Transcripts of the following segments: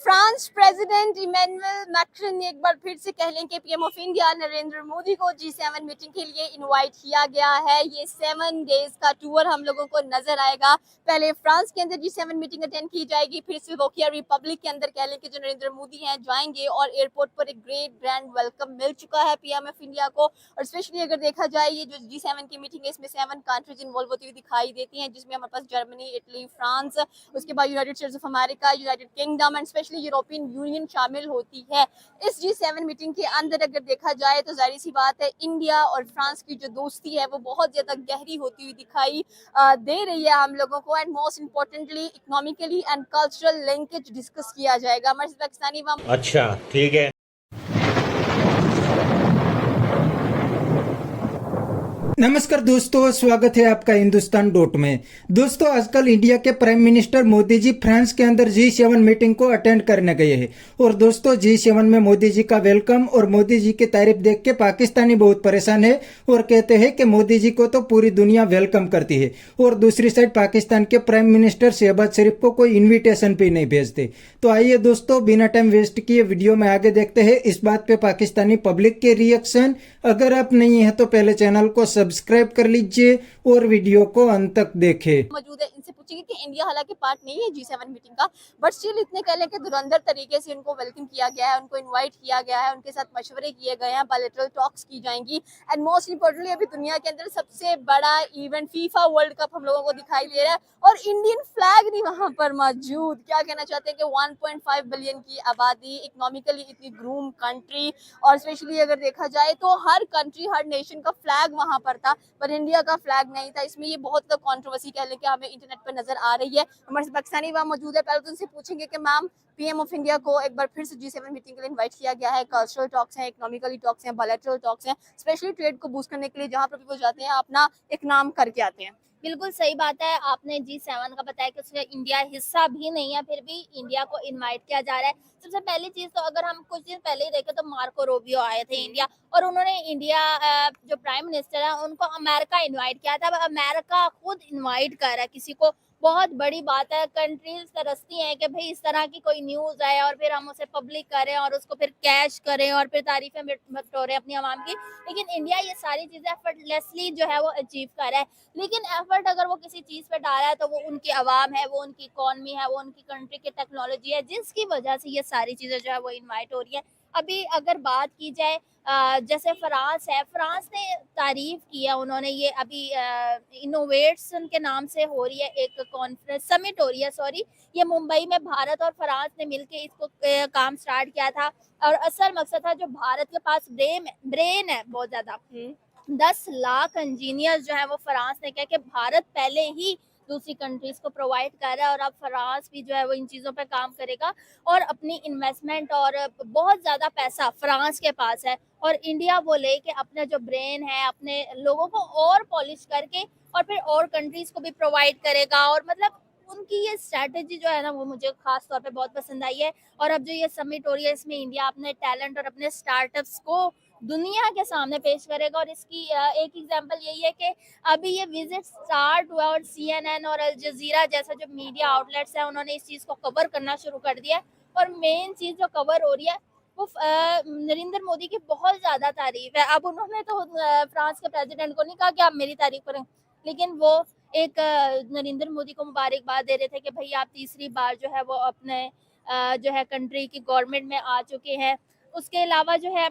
France president Emmanuel Macron ने एक बार फिर से कह लें कि PM of India Narendra Modi को G7 मीटिंग के लिए इनवाइट किया गया है। ये 7 डेज का टूर हम लोगों को नजर आएगा। पहले फ्रांस के अंदर G7 मीटिंग अटेंड की जाएगी, फिर स्लोवाकिया रिपब्लिक के अंदर कह लें कि जो नरेंद्र मोदी हैं जाएंगे और एयरपोर्ट पर एक ग्रेट ग्रैंड वेलकम मिल चुका है पीएम ऑफ इंडिया को। और स्पेशली अगर देखा जाए ये जो G7 की मीटिंग है इसमें 7 कंट्रीज इन्वॉल्व होती हुई दिखाई देती हैं, जिसमें हमारे पास जर्मनी, इटली, फ्रांस, उसके बाद United states of America, United kingdom and specially European union शामिल होती है। इस G7 मीटिंग के अंदर अगर देखा जाए तो जाहिर सी बात है इंडिया और फ्रांस की जो दोस्ती है वो बहुत ज्यादा गहरी होती हुई दिखाई दे रही है हम लोगों को। And most importantly economically and cultural linkage discuss किया जाएगा। हमारे पाकिस्तानी अच्छा ठीक है। नमस्कार दोस्तों, स्वागत है आपका हिंदुस्तान डॉट में। दोस्तों, आजकल इंडिया के prime minister Modi ji France के अंदर G7 मीटिंग को अटेंड करने गए हैं। और दोस्तों, G7 में मोदी जी का वेलकम और मोदी जी की तारीफ देख के पाकिस्तानी बहुत परेशान है और कहते हैं कि मोदी जी को तो पूरी दुनिया वेलकम करती है और दूसरी साइड पाकिस्तान के प्राइम मिनिस्टर शहबाज शरीफ को कोई इन्विटेशन भी नहीं भेजते। तो आइए दोस्तों, बिना टाइम वेस्ट किए वीडियो में आगे देखते हैं इस बात पे पाकिस्तानी पब्लिक के रिएक्शन। अगर आप नहीं है तो पहले चैनल को सब्सक्राइब कर लीजिए और वीडियो को अंत तक देखें। मौजूद है, इनसे पूछेंगे कि इंडिया हालांकि पार्ट नहीं है G7 मीटिंग का, बट स्टिल इतने कह लें कि धुरंधर तरीके से उनको वेलकम किया गया है, उनको इनवाइट किया गया है, उनके साथ मशवरे किए गए हैं, बायलैटरल टॉक्स की जाएंगी। एंड मोस्ट इंपोर्टेंटली अभी दुनिया के अंदर सबसे बड़ा इवेंट फीफा वर्ल्ड कप हम लोगों को दिखाई दे रहा है और इंडियन फ्लैग नहीं वहां पर मौजूद। क्या कहना चाहते हैं कि 1.5 बिलियन की आबादी, इकोनॉमिकली इतनी ग्रूम कंट्री, और स्पेशली अगर देखा जाए तो हर कंट्री, हर नेशन का फ्लैग वहां पर था पर इंडिया का फ्लैग नहीं था। इसमें ये बहुत कंट्रोवर्सी कह लें कि हमें इंटरनेट पर नजर आ रही है। हमारे साथ पाकिस्तानी वहाँ मौजूद है। पहले तो उनसे पूछेंगे कि मैम, पीएम ऑफ इंडिया को एक बार फिर से G7 मीटिंग के लिए इनवाइट किया गया है। कल्चरल टॉक्स हैं, इकोनॉमिकली टॉक्स हैं, बायलैटरल टॉक्स हैं, स्पेशली ट्रेड को बूस्ट करने के लिए जहाँ पर भी वो जाते हैं अपना एक नाम करके आते हैं। बिल्कुल सही बात है। आपने G7 का बताया कि उसका इंडिया हिस्सा भी नहीं है, फिर भी इंडिया को इनवाइट किया जा रहा है। सबसे पहली चीज तो अगर हम कुछ दिन पहले ही देखें तो मार्को रूबियो आए थे इंडिया और उन्होंने इंडिया जो प्राइम मिनिस्टर है उनको अमेरिका इनवाइट किया था। अब अमेरिका खुद इनवाइट कर रहा है किसी को, बहुत बड़ी बात है। कंट्रीज तरसती हैं कि भाई इस तरह की कोई न्यूज आए और फिर हम उसे पब्लिक करें और उसको फिर कैश करें और फिर तारीफें बटोरें अपनी आवाम की। लेकिन इंडिया ये सारी चीजें एफर्टलेसली जो है वो अचीव कर रहा है। लेकिन एफर्ट अगर वो किसी चीज पे डाला है तो वो उनकी आवाम है, वो उनकी इकोनॉमी है, वो उनकी कंट्री की टेक्नोलॉजी है, जिसकी वजह से ये सारी चीजें जो है वो इनवाइट हो रही है। अभी अगर बात की जाए जैसे फ्रांस है, फ्रांस ने तारीफ की है, उन्होंने ये अभी इनोवेट्स के नाम से हो रही है एक कॉन्फ्रेंस, समिट हो रही है सॉरी, ये मुंबई में भारत और फ्रांस ने मिलके इसको काम स्टार्ट किया था। और असल मकसद था जो भारत के पास ब्रेन है बहुत ज्यादा, 10 लाख इंजीनियर जो है वो फ्रांस ने कहा कि भारत पहले ही दूसरी कंट्रीज को प्रोवाइड कर रहा है और अब फ्रांस भी जो है वो इन चीज़ों पे काम करेगा और अपनी इन्वेस्टमेंट और बहुत ज़्यादा पैसा फ्रांस के पास है और इंडिया वो लेके अपने जो ब्रेन है अपने लोगों को और पॉलिश करके और फिर और कंट्रीज को भी प्रोवाइड करेगा। और मतलब उनकी ये स्ट्रैटेजी जो है ना वो मुझे खास तौर पे बहुत पसंद आई है। और अब जो ये समिट हो रही है इसमें इंडिया अपने टैलेंट और अपने स्टार्टअप्स को दुनिया के सामने पेश करेगा। और इसकी एक एग्जांपल यही है कि अभी ये विजिट स्टार्ट हुआ और CNN और अल जजीरा जैसा जो मीडिया आउटलेट्स है उन्होंने इस चीज़ को कवर करना शुरू कर दिया है। और मेन चीज़ जो कवर हो रही है वो नरेंद्र मोदी की बहुत ज़्यादा तारीफ है। अब उन्होंने तो फ्रांस के प्रेसिडेंट को नहीं कहा कि आप मेरी तारीफ करें, लेकिन वो एक नरेंद्र मोदी को मुबारकबाद दे रहे थे कि भाई आप तीसरी बार जो है वो अपने जो है कंट्री की गवर्नमेंट में आ चुके हैं। उसके अलावा जो है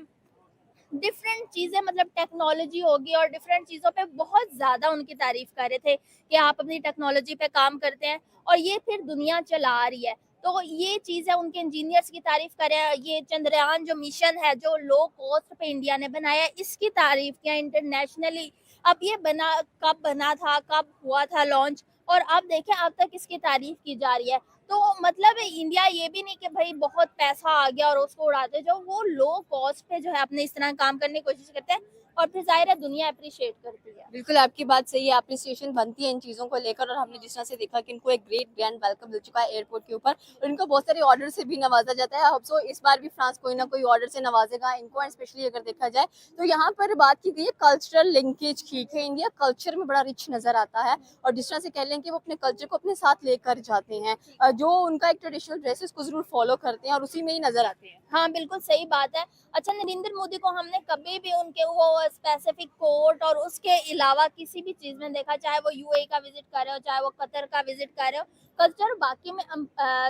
डिफरेंट चीज़ें, मतलब टेक्नोलॉजी होगी और डिफरेंट चीज़ों पे बहुत ज़्यादा उनकी तारीफ कर रहे थे कि आप अपनी टेक्नोलॉजी पे काम करते हैं और ये फिर दुनिया चला रही है। तो ये चीज़ है, उनके इंजीनियर्स की तारीफ करें। ये चंद्रयान जो मिशन है जो लो कॉस्ट पे इंडिया ने बनाया इसकी तारीफ किया इंटरनेशनली। अब ये कब बना था, कब हुआ था लॉन्च, और अब देखें अब तक इसकी तारीफ की जा रही है। तो मतलब इंडिया ये भी नहीं कि भाई बहुत पैसा आ गया और उसको उड़ाते जाओ, वो लो कॉस्ट पे जो है अपने इस तरह काम करने की कोशिश करते हैं और फिर जाहिर है दुनिया अप्रिशिएट करती है। बिल्कुल आपकी बात सही है, अप्रिसिएशन बनती है इन चीज़ों को लेकर। और हमने जिस तरह से देखा कि इनको एक ग्रेट ग्रैंड वेलकम मिल चुका है एयरपोर्ट के ऊपर और इनको बहुत सारे ऑर्डर से भी नवाजा जाता है। अब सो इस बार भी फ्रांस कोई ना कोई ऑर्डर से नवाजेगा इनको। एंड स्पेशली अगर देखा जाए तो यहाँ पर बात की गई है कल्चरल लिंकेज की, इंडिया कल्चर में बड़ा रिच नजर आता है और जिस तरह से कह लें कि वो अपने कल्चर को अपने साथ लेकर जाते हैं। जो उनका एक ट्रेडिशनल ड्रेस है उसको जरूर फॉलो करते हैं और उसी में ही नजर आते हैं। हाँ बिल्कुल सही बात है। अच्छा, नरेंद्र मोदी को हमने कभी भी उनके वो स्पेसिफिक कोर्ट और उसके अलावा किसी भी चीज में देखा, चाहे वो यूएई का विजिट कर रहे हो, चाहे वो कतर का विजिट कर रहे हो, कल्चर बाकी में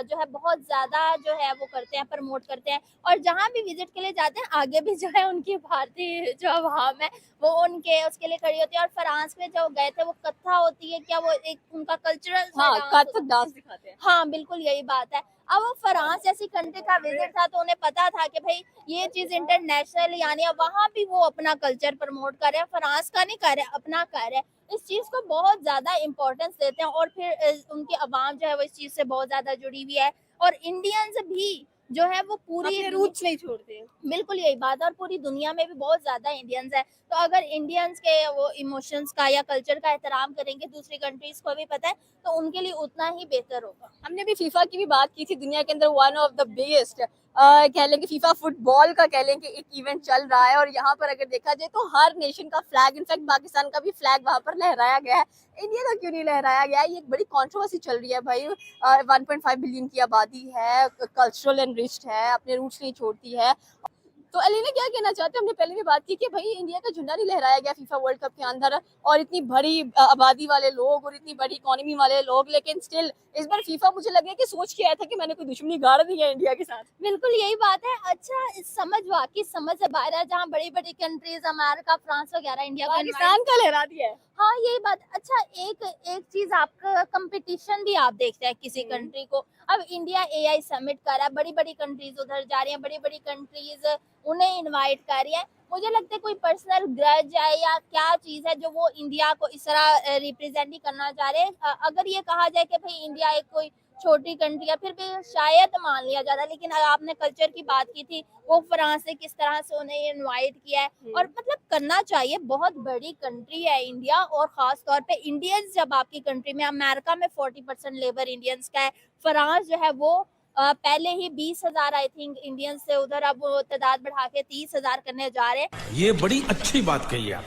जो है बहुत ज्यादा जो है वो करते हैं, प्रमोट करते हैं। और जहाँ भी विजिट के लिए जाते हैं आगे भी जो है उनकी भारतीय जो आवाम है वो उनके उसके लिए खड़ी होती है। और फ्रांस में जो गए थे वो कथा होती है क्या, वो एक उनका कल्चरल हाँ, कथक डांस दिखाते हैं। हाँ बिल्कुल यही बात है। अब वो फ्रांस जैसी कंट्री का विजिट था तो उन्हें पता था कि भाई ये चीज इंटरनेशनल, यानी अब वहाँ भी वो अपना कल्चर प्रमोट कर रहे हैं, फ्रांस का नहीं कर रहे, अपना कर रहे हैं। इस चीज को बहुत ज्यादा इम्पोर्टेंस देते हैं और फिर उनकी आवाम जो है वो इस चीज से बहुत ज्यादा जुड़ी हुई है। और इंडियंस भी जो है वो पूरी रूट्स नहीं छोड़ते। बिल्कुल यही बात है। और पूरी दुनिया में भी बहुत ज्यादा इंडियंस है, तो अगर इंडियंस के वो इमोशंस का या कल्चर का एहतराम करेंगे, दूसरी कंट्रीज को भी पता है, तो उनके लिए उतना ही बेहतर होगा। हमने भी फीफा की भी बात की थी, दुनिया के अंदर वन ऑफ द बिगेस्ट कह लें कि फीफा फुटबॉल का कह लें कि एक इवेंट चल रहा है। और यहाँ पर अगर देखा जाए तो हर नेशन का फ्लैग, इनफैक्ट पाकिस्तान का भी फ्लैग वहां पर लहराया गया है, इंडिया का क्यों नहीं लहराया गया है? ये एक बड़ी कंट्रोवर्सी चल रही है भाई। 1.5 बिलियन की आबादी है, कल्चरल एनरिच्ड है, अपने रूट्स नहीं छोड़ती है। तो अलीना क्या कहना चाहते हैं? हमने पहले भी बात की कि भाई इंडिया का झंडा नहीं लहराया गया फीफा वर्ल्ड कप के अंदर, और इतनी बड़ी आबादी वाले लोग और इतनी बड़ी इकोनॉमी वाले लोग, लेकिन स्टिल इस बार फीफा मुझे लगे कि सोच के आया था कि मैंने कोई दुश्मनी गाड़ दी है इंडिया के साथ। बिल्कुल यही बात है। अच्छा, इस समझ वाकई समझ से बाहर है, जहाँ बड़ी बड़ी कंट्रीज अमेरिका, फ्रांस वगैरह इंडिया को पाकिस्तान का लहरा दिया है। हाँ यही बात। अच्छा, एक चीज आपका कंपटीशन भी आप देखते हैं किसी कंट्री को। अब इंडिया एआई समिट कर रहा है, बड़ी बड़ी कंट्रीज उधर जा रही हैं, बड़ी बड़ी कंट्रीज उन्हें इनवाइट कर रही है। मुझे लगता है कोई पर्सनल ग्रज है या क्या चीज है जो वो इंडिया को इस तरह रिप्रेजेंट ही करना चाह रहे हैं। अगर ये कहा जाए कि भाई इंडिया एक कोई छोटी कंट्री है फिर भी शायद मान लिया जाता, लेकिन आपने कल्चर की बात की थी, वो फ्रांस से किस तरह से उन्हें इनवाइट किया है, और मतलब करना चाहिए। बहुत बड़ी कंट्री है इंडिया, और खास तौर पे इंडियंस जब आपकी कंट्री में, अमेरिका में 40% लेबर इंडियंस का है, फ्रांस जो है वो पहले ही 20,000 आई थिंक इंडियंस से उधर अब वो तादाद बढ़ा के 30,000 करने जा रहे हैं। ये बड़ी अच्छी बात कही आप।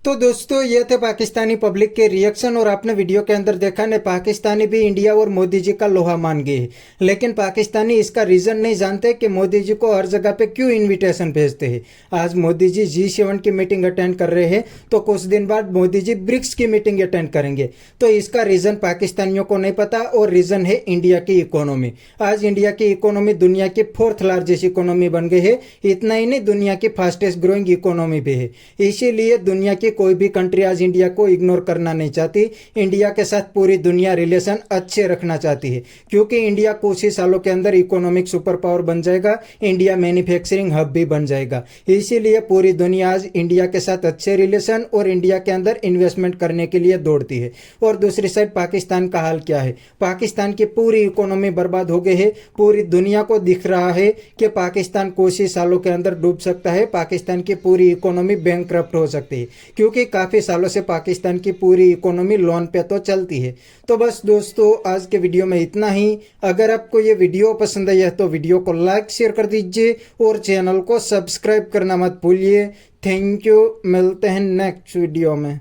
तो दोस्तों ये थे पाकिस्तानी पब्लिक के रिएक्शन, और आपने वीडियो के अंदर देखा ने पाकिस्तानी भी इंडिया और मोदी जी का लोहा मान गए, लेकिन पाकिस्तानी इसका रीज़न नहीं जानते कि मोदी जी को हर जगह पे क्यों इनविटेशन भेजते हैं। आज मोदी जी G7 की मीटिंग अटेंड कर रहे हैं, तो कुछ दिन बाद मोदी जी ब्रिक्स की मीटिंग अटेंड करेंगे। तो इसका रीज़न पाकिस्तानियों को नहीं पता, और रीज़न है इंडिया की इकोनॉमी। आज इंडिया की इकोनॉमी दुनिया की 4th लार्जेस्ट इकोनॉमी बन गई है। इतना ही नहीं, दुनिया की फास्टेस्ट ग्रोइंग इकोनॉमी भी है। इसीलिए दुनिया की कोई भी कंट्री आज इंडिया को इग्नोर करना नहीं चाहती। इंडिया के साथ पूरी दुनिया रिलेशन अच्छे रखना चाहती है, क्योंकि इंडिया कुछ ही सालों के अंदर इकोनॉमिक सुपर पावर बन जाएगा, इंडिया मैन्युफैक्चरिंग हब भी बन जाएगा। इसीलिए पूरी दुनिया आज इंडिया के साथ अच्छे रिलेशन और इंडिया के अंदर इन्वेस्टमेंट करने के लिए दौड़ती है। और दूसरी साइड पाकिस्तान का हाल क्या है? पाकिस्तान की पूरी इकोनॉमी बर्बाद हो गई है। पूरी दुनिया को दिख रहा है कि पाकिस्तान कुछ ही सालों के अंदर डूब सकता है, पाकिस्तान की पूरी इकोनॉमी बैंकक्रप्ट हो सकती है, क्योंकि काफ़ी सालों से पाकिस्तान की पूरी इकोनॉमी लोन पे तो चलती है। तो बस दोस्तों आज के वीडियो में इतना ही। अगर आपको ये वीडियो पसंद आई है तो वीडियो को लाइक शेयर कर दीजिए और चैनल को सब्सक्राइब करना मत भूलिए। थैंक यू, मिलते हैं नेक्स्ट वीडियो में।